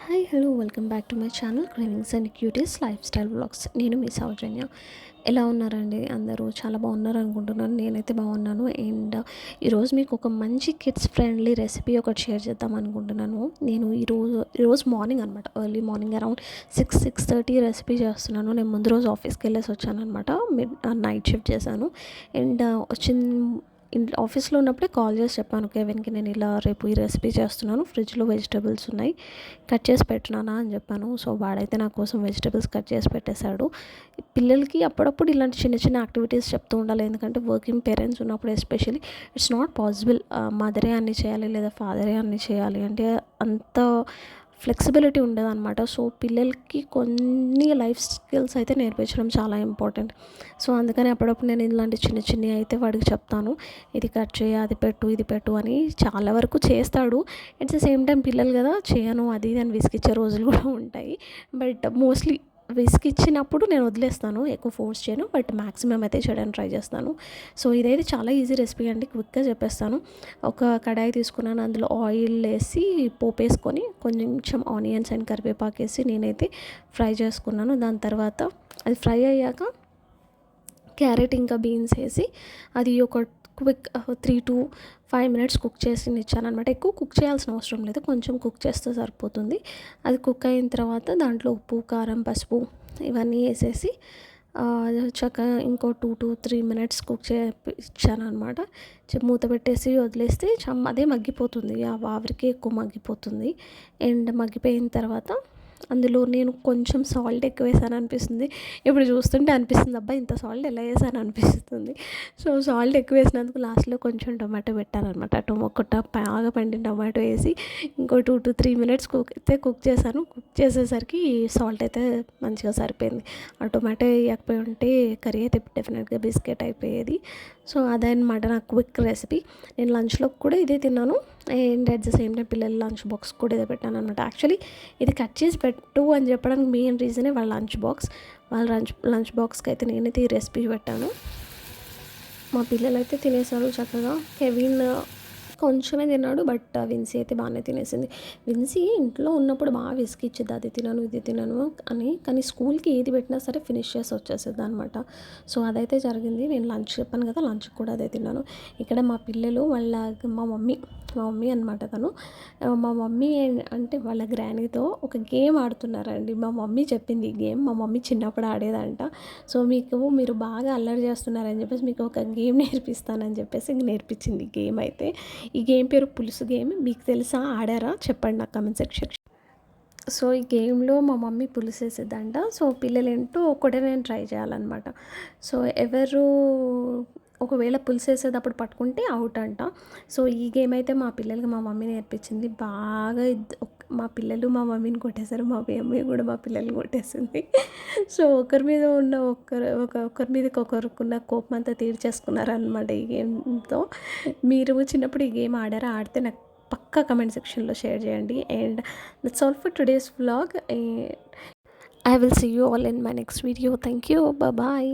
Hi hello welcome back to my channel cravings and cuties life style vlogs. నేను మీ సౌజన్య. ఎలా ఉన్నారండి అందరూ? చాలా బాగున్నారు అనుకుంటున్నాను. నేనైతే బాగున్నాను. అండ్ ఈరోజు మీకు ఒక మంచి కిడ్స్ ఫ్రెండ్లీ రెసిపీ ఒకటి షేర్ చేద్దాం అనుకుంటున్నాను. నేను ఈరోజు మార్నింగ్ అనమాట, ఎర్లీ మార్నింగ్ అరౌండ్ 6:30 రెసిపీ చేస్తున్నాను. నేను ముందు రోజు ఆఫీస్కి వెళ్ళేసి వచ్చాను అనమాట. నైట్ షిఫ్ట్ చేశాను. అండ్ వచ్చిన ఆఫీస్లో ఉన్నప్పుడే కాల్ చేసి చెప్పాను కేవిన్కి, నేను ఇలా రేపు ఈ రెసిపీ చేస్తున్నాను, ఫ్రిడ్జ్లో వెజిటబుల్స్ ఉన్నాయి, కట్ చేసి పెట్టినానా అని చెప్పాను. సో వాడైతే నా కోసం వెజిటబుల్స్ కట్ చేసి పెట్టేశాడు. పిల్లలకి అప్పుడప్పుడు ఇలాంటి చిన్న చిన్న యాక్టివిటీస్ చెప్తూ ఉండాలి. ఎందుకంటే వర్కింగ్ పేరెంట్స్ ఉన్నప్పుడు ఎస్పెషల్లీ ఇట్స్ నాట్ పాసిబుల్ మదరే అన్నీ చేయాలి లేదా ఫాదరే అన్నీ చేయాలి అంటే అంత ఫ్లెక్సిబిలిటీ ఉండదన్నమాట. సో పిల్లలకి కొన్ని లైఫ్ స్కిల్స్ అయితే నేర్పించడం చాలా ఇంపార్టెంట్. సో అందుకని అప్పుడప్పుడు నేను ఇలాంటి చిన్న చిన్నవి అయితే వాడికి చెప్తాను. ఇది కట్ చేయి, అది పెట్టు, ఇది పెట్టు అని. చాలా వరకు చేస్తాడు. అట్ ద సేమ్ టైం పిల్లలు కదా, చేయను అది ఇది అని విసిగిచ్చే రోజులు కూడా ఉంటాయి. బట్ మోస్ట్లీ విసిగిచ్చినప్పుడు నేను వదిలేస్తాను, ఎక్కువ ఫోర్స్ చేయను. బట్ మ్యాక్సిమం అయితే చేయడానికి ట్రై చేస్తాను. సో ఇదైతే చాలా ఈజీ రెసిపీ అండి, క్విక్గా చెప్పేస్తాను. ఒక కడాయి తీసుకున్నాను, అందులో ఆయిల్ వేసి పోపు వేసుకొని కొంచెం ఆనియన్స్ అండ్ కరివేపాకు వేసి నేనైతే ఫ్రై చేసుకున్నాను. దాని తర్వాత అది ఫ్రై అయ్యాక క్యారెట్ ఇంకా బీన్స్ వేసి అది ఒక క్విక్ 3 to 5 minutes కుక్ చేసి ఇచ్చానమాట. ఎక్కువ కుక్ చేయాల్సిన అవసరం లేదు, కొంచెం కుక్ చేస్తే సరిపోతుంది. అది కుక్ అయిన తర్వాత దాంట్లో ఉప్పు, కారం, పసుపు ఇవన్నీ వేసేసి చక్కగా ఇంకో 2 to 3 minutes కుక్ ఇచ్చాను అనమాట. మూత పెట్టేసి వదిలేస్తే అదే మగ్గిపోతుంది, ఆ ఆవిరికి ఎక్కువ మగ్గిపోతుంది. అండ్ మగ్గిపోయిన తర్వాత అందులో నేను కొంచెం సాల్ట్ ఎక్కువ వేసాను అనిపిస్తుంది. ఇప్పుడు చూస్తుంటే అనిపిస్తుంది, అబ్బా ఇంత సాల్ట్ ఎలా వేసాను అనిపిస్తుంది. సో సాల్ట్ ఎక్కువ వేసినందుకు లాస్ట్లో కొంచెం టొమాటో పెట్టానమాట. బాగా పండిన టొమాటో వేసి ఇంకో 2 to 3 minutes కుక్ చేశాను. కుక్ చేసేసరికి సాల్ట్ అయితే మంచిగా సరిపోయింది. ఆ టొమాటో వేయకపోయి ఉంటే కర్రీ అయితే డెఫినెట్గా బిస్కెట్ అయిపోయేది. సో అదనమాట నా క్విక్ రెసిపీ. నేను లంచ్లో కూడా ఇదే తిన్నాను. And at the same time పిల్లల లంచ్ బాక్స్ కూడా ఇదే పెట్టాను అనమాట. యాక్చువల్లీ ఇది కట్ చేసి పెట్టు అని చెప్పడానికి మెయిన్ రీజనే వాళ్ళ లంచ్ బాక్స్కి అయితే నేనైతే ఈ రెసిపీ పెట్టాను. మా పిల్లలు అయితే తినేసారు చక్కగా. కెవిన్ కొంచెమే తిన్నాడు, బట్ విన్సీ అయితే బాగానే తినేసింది. విన్సీ ఇంట్లో ఉన్నప్పుడు బాగా విసిగిచ్చేది, అది తినను ఇది తినను అని. కానీ స్కూల్కి ఏది పెట్టినా సరే ఫినిష్ చేసి వచ్చేసేది అనమాట. సో అదైతే జరిగింది. నేను లంచ్ చెప్పాను కదా, లంచ్ కూడా అదే తిన్నాను. ఇక్కడ మా పిల్లలు మా మమ్మీ అనమాట తను. మా మమ్మీ అంటే వాళ్ళ గ్రానీతో ఒక గేమ్ ఆడుతున్నారండి. మా మమ్మీ చెప్పింది ఈ గేమ్ మా మమ్మీ చిన్నప్పుడు ఆడేదంట. సో మీరు బాగా అల్లరి చేస్తున్నారని చెప్పేసి మీకు ఒక గేమ్ నేర్పిస్తానని చెప్పేసి నేర్పించింది ఈ గేమ్ అయితే. ఈ గేమ్ పేరు పులుసు గేమ్. మీకు తెలుసా, ఆడారా చెప్పండి నాకు కామెంట్ సెక్షన్. సో ఈ గేమ్లో మా మమ్మీ పులుసు వేసేదంట. సో పిల్లలు ఏంటో ఒకటే నేను ట్రై చేయాలన్నమాట. సో ఎవరు ఒకవేళ పులుసు వేసేటప్పుడు పట్టుకుంటే అవుట్ అంట. సో ఈ గేమ్ అయితే మా పిల్లలకి మా మమ్మీ నేర్పించింది. బాగా మా పిల్లలు మా మమ్మీని కొట్టేశారు, మా మమ్మీ కూడా మా పిల్లల్ని కొట్టేసింది. సో ఒకరి మీద ఉన్న ఒకరి మీదకి ఒకరికున్న కోపం అంతా తీర్చేసుకున్నారనమాట ఈ గేమ్తో. మీరు చిన్నప్పుడు ఈ గేమ్ ఆడారా? ఆడితే నాకు పక్కా కమెంట్ సెక్షన్లో షేర్ చేయండి. And that's all for today's vlog. I will see you all in my next video. Thank you. Bye bye.